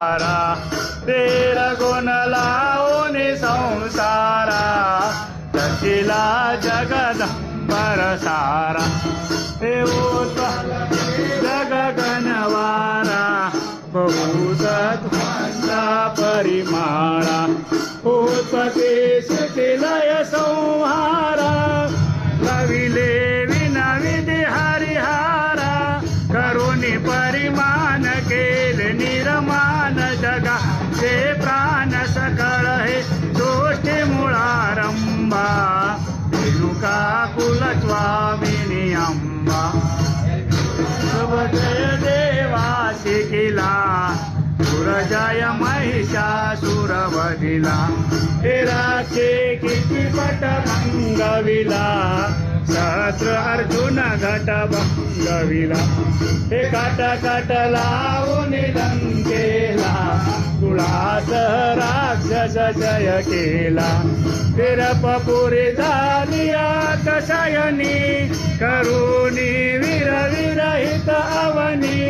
तेर गुण लावून संसारा तशिला जगदंबर सारा हे होत जग गणवारा बहुतत्वाचा परिमाळा उत्पत्तीस लय संहारा कविले विनविधी हरिहारा करुणी परिमान केले निर्माण जगा ते प्राण सकळ हे गोष्टी मुळारंभा रेणुका कुलस्वामिनी अंबा जय देवा शिकिला सुरजय महिषासुर वधिला हे राखे किती पट भंगविला सहस्र अर्जुन घट भंगविला हे काट काट लावून लंकेला तुळासह राक्षस जय केला विरपपुरी झाली आतशयनी करुणी वीर विरहित अवनी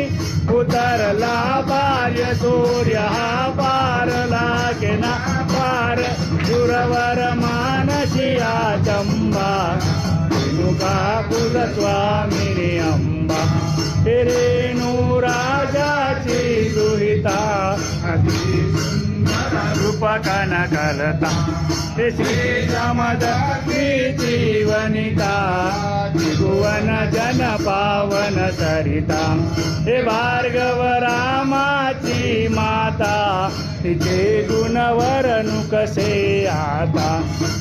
उतरला बार्य सूर्य हा पार लागेना पार दुरवर मानसिया चंबा रेणुका कुलस्वामिनी अंबा रेणू राजाची दुहिता अति रूप कनकलता हे श्री जीवनिता त्रिभुवन जन पावन सरिता हे भार्गव रामाची माता तिचे गुणवर कसे आता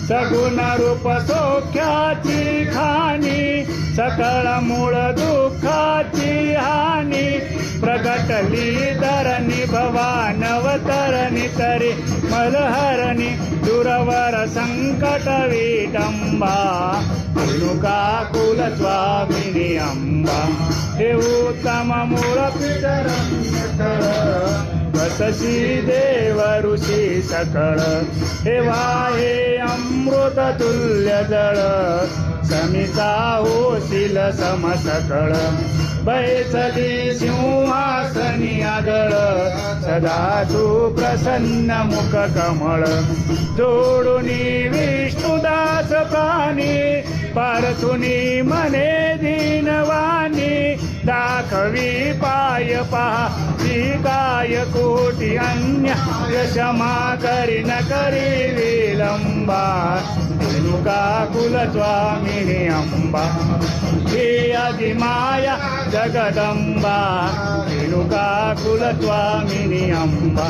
सगुण रूप सौख्याची खाणी सकळ मूळ दुःखाची हानी प्रगटली धरणी भवानवतरणी तरी मलहरणी दुरवर संकट विटंबा रेणुका कुलस्वामिनी अंबा हे उत्तम मूळ वससी देव ऋषी सकळ हे वाहे अमृत तुल्य जळ समिता होशील समसकळ बैसली सिंहासनी आदळ सदा तू प्रसन्न मुख कमळ जोडुनी विष्णुदास प्राणी पार्थुनी मने दीनवाणी दाखवी पाय पहा काय कोटी अन्य क्षमा करी न करी विलंबा रेणुका कुलस्वामिनी अंबा हे आदि माया जगदंबा रेणुका कुलस्वामिनी अंबा